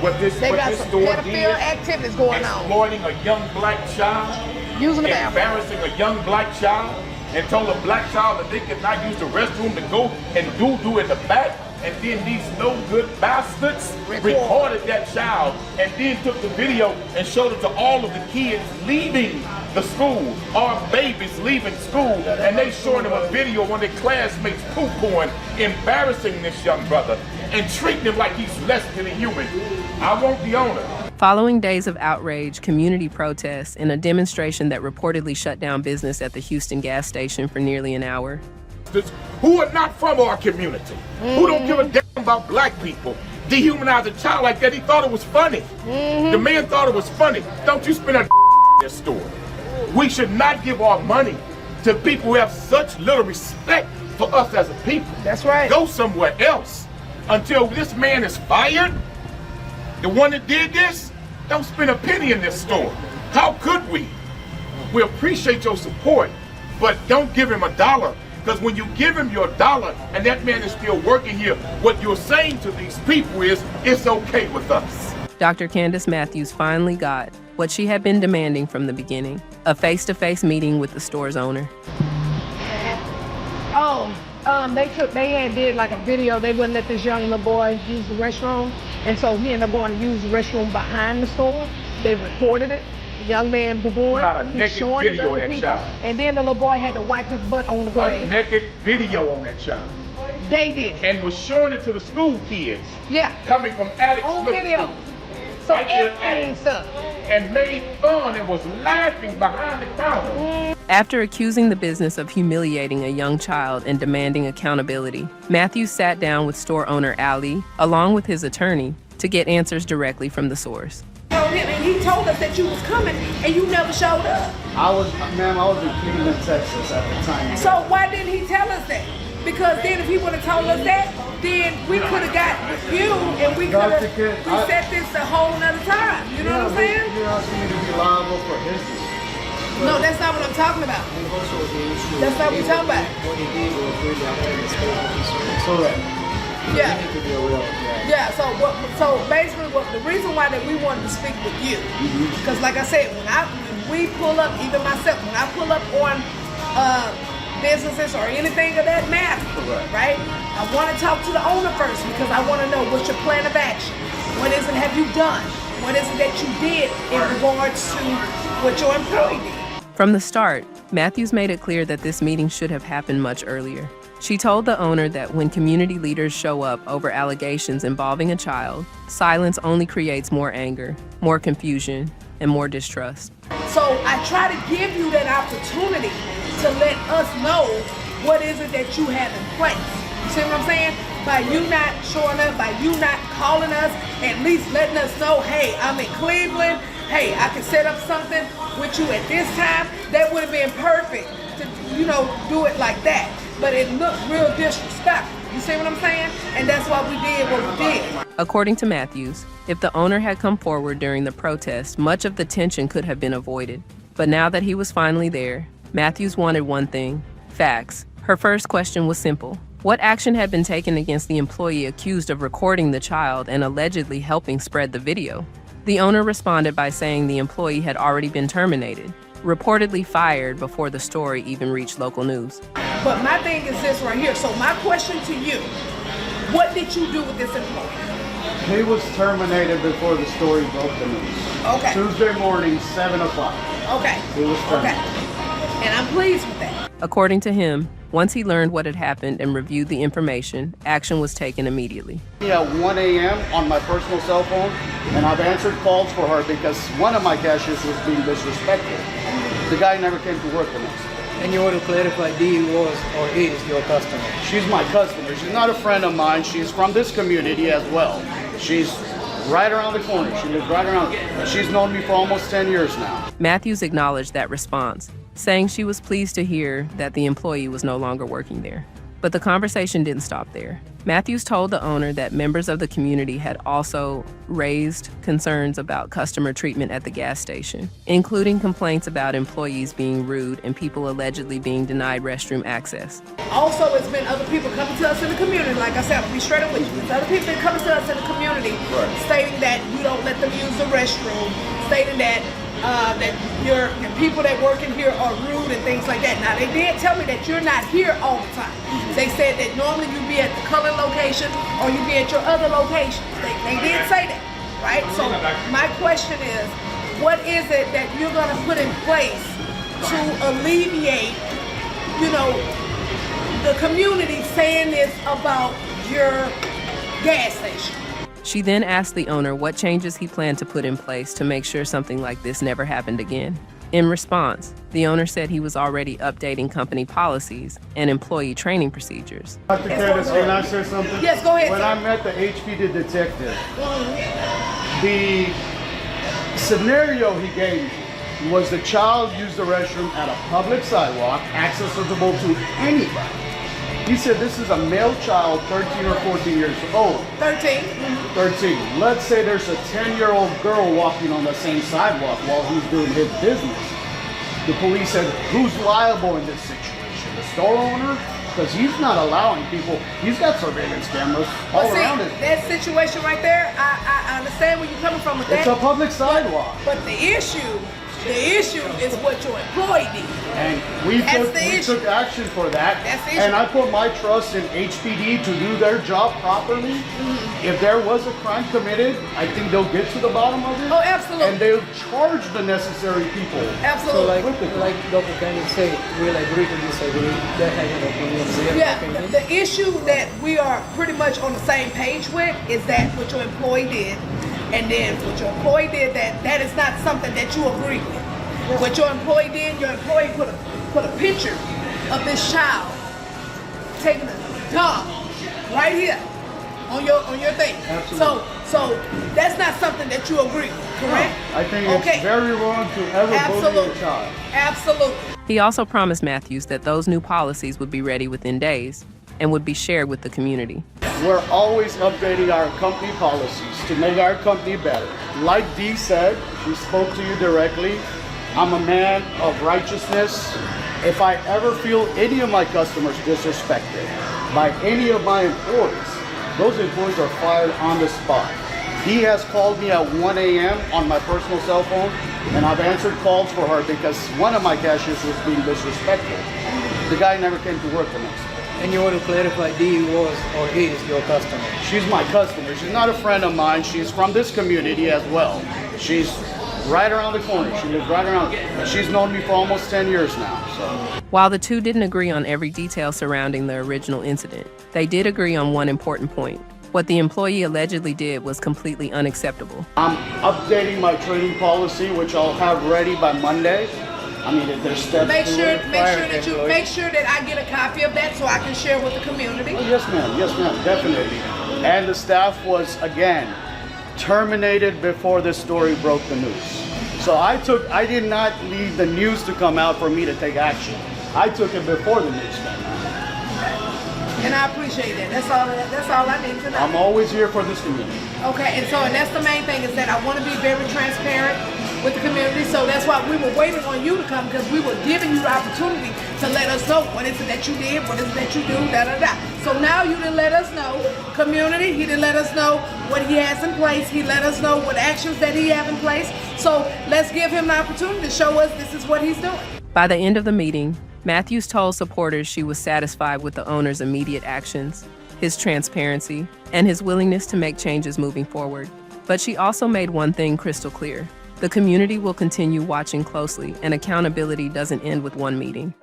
what this store pedophile did, activities going on. exploiting a young black child, Using the bathroom. embarrassing a young black child, and told a black child that they could not use the restroom to go and do in the back. And then these no good bastards recorded that child and then took the video and showed it to all of the kids leaving the school, our babies leaving school, and they showing them a video of one of their classmates poo-pooing, embarrassing this young brother and treating him like he's less than a human. I want the owner. Following days of outrage, community protests, and a demonstration that reportedly shut down business at the Houston gas station for nearly an hour, who are not from our community, who don't give a damn about black people, dehumanize a child like that. He thought it was funny. The man thought it was funny. Don't you spend a in this store. We should not give our money to people who have such little respect for us as a people. That's right. Go somewhere else until this man is fired. The one that did this, don't spend a penny in this store. How could we? We appreciate your support, but don't give him $1. Because when you give him your $1 and that man is still working here, what you're saying to these people is, it's okay with us. Dr. Candace Matthews finally got what she had been demanding from the beginning, a face-to-face meeting with the store's owner. They had did like a video. They wouldn't let this young little boy use the restroom. And so he ended up going to use the restroom behind the store. They recorded it. The young man before, he's showing video of that child. And then the little boy had to wipe his butt on the ground. A naked video on that child. They did. And was showing it to the school kids. Yeah. Coming from Alex on Smith video. School. So everything stuff. And made fun and was laughing behind the counter. After accusing the business of humiliating a young child and demanding accountability, Matthews sat down with store owner Ali, along with his attorney, to get answers directly from the source. And he told us that you was coming and you never showed up. I was in Cleveland, Texas at the time. So why didn't he tell us that? Because then if he would have told us that, then we could have got you and we could have reset this a whole nother time. You know what I'm saying? You're asking me to be liable for his decision. No, that's not what I'm talking about. That's not what we're talking about. What he did was really after his correct. Yeah. He could be a real, yeah, so basically the reason why that we wanted to speak with you, because like I said, when we pull up, even myself, when I pull up on businesses or anything of that matter, right? I want to talk to the owner first because I want to know what's your plan of action. What is it have you done? What is it that you did in regards to what your employee did? From the start, Matthews made it clear that this meeting should have happened much earlier. She told the owner that when community leaders show up over allegations involving a child, silence only creates more anger, more confusion, and more distrust. So I try to give you that opportunity to let us know what is it that you have in place. You see what I'm saying? By you not showing up, by you not calling us, at least letting us know, hey, I'm in Cleveland, hey, I can set up something with you at this time. That would have been perfect to, do it like that. But it looked real disrespectful. You see what I'm saying? And that's why we did what we did. According to Matthews, if the owner had come forward during the protest, much of the tension could have been avoided. But now that he was finally there, Matthews wanted one thing: facts. Her first question was simple. What action had been taken against the employee accused of recording the child and allegedly helping spread the video? The owner responded by saying the employee had already been terminated, reportedly fired before the story even reached local news. But my thing is this right here. So my question to you, what did you do with this employee? He was terminated before the story broke the news. Okay. Tuesday morning, 7 o'clock. Okay. He was terminated. Okay. And I'm pleased with that. According to him, once he learned what had happened and reviewed the information, action was taken immediately. At 1 a.m. on my personal cell phone, and I've answered calls for her because one of my cashiers was being disrespectful. The guy never came to work the next day. And you want to clarify, Dee was or is your customer? She's my customer. She's not a friend of mine. She's from this community as well. She's right around the corner. She lives right around. She's known me for almost 10 years now. Matthews acknowledged that response, saying she was pleased to hear that the employee was no longer working there. But the conversation didn't stop there. Matthews told the owner that members of the community had also raised concerns about customer treatment at the gas station, including complaints about employees being rude and people allegedly being denied restroom access. Also, it's been other people coming to us in the community. Like I said, I'll be straight up with you. There's other people that coming to us in the community stating that you don't let them use the restroom, stating that that your people that work in here are rude and things like that. Now, they did tell me that you're not here all the time. They said that normally you be at the color location or you be at your other locations. They did say that, right? So my question is, what is it that you're going to put in place to alleviate, the community saying this about your gas station? She then asked the owner what changes he planned to put in place to make sure something like this never happened again. In response, the owner said he was already updating company policies and employee training procedures. Dr. Candace, can I say something? Yes, go ahead, When sir. I met the HPD detective, the scenario he gave me was the child used the restroom at a public sidewalk, accessible to anybody. He said this is a male child, 13 or 14 years old. 13. 13. Let's say there's a 10-year-old girl walking on the same sidewalk while he's doing his business. The police said, who's liable in this situation? The store owner? Because he's not allowing people, he's got surveillance cameras all around it. That situation right there, I understand where you're coming from with that. It's a public sidewalk. But the issue is what your employee did. And we took action for that. That's the issue. And I put my trust in HPD to do their job properly. If there was a crime committed, I think they'll get to the bottom of it. Oh, absolutely. And they'll charge the necessary people. So Absolutely. like Dr. Candace said, we'll agree to disagree. That has an opinion. Yeah, the issue that we are pretty much on the same page with is that what your employee did, and then what your employee did, that is not something that you agree with. What your employee did, your employee put a picture of this child taking a dump right here on your thing. Absolutely. So that's not something that you agree with, correct? No, I think it's very wrong to ever bully a child. Absolutely. He also promised Matthews that those new policies would be ready within days and would be shared with the community. We're always updating our company policies to make our company better. Like Dee said, she spoke to you directly. I'm a man of righteousness. If I ever feel any of my customers disrespected by any of my employees, those employees are fired on the spot. He has called me at 1 a.m. on my personal cell phone, and I've answered calls for her because one of my cashiers was being disrespectful. The guy never came to work the next day. And you want to clarify, Dee was or is your customer? She's my customer. She's not a friend of mine. She's from this community as well. She's right around the corner. She lives right around. She's known me for almost 10 years now. So. While the two didn't agree on every detail surrounding the original incident, they did agree on one important point. What the employee allegedly did was completely unacceptable. I'm updating my training policy, which I'll have ready by Monday. I mean, if there's steps Make to sure it. that I get a copy of that so I can share with the community. Oh, yes, ma'am, definitely. And the staff was, again, terminated before this story broke the news. So I did not need the news to come out for me to take action. I took it before the news came out. And I appreciate that. That's all I need to know. I'm always here for this community. Okay, and that's the main thing, is that I want to be very transparent with the community. So that's why we were waiting on you to come, because we were giving you the opportunity to let us know what is it that you did, what is it that you do, da-da-da. So now you didn't let us know, community, he didn't let us know what he has in place. He let us know what actions that he have in place. So let's give him the opportunity to show us this is what he's doing. By the end of the meeting, Matthews told supporters she was satisfied with the owner's immediate actions, his transparency, and his willingness to make changes moving forward. But she also made one thing crystal clear. The community will continue watching closely, and accountability doesn't end with one meeting.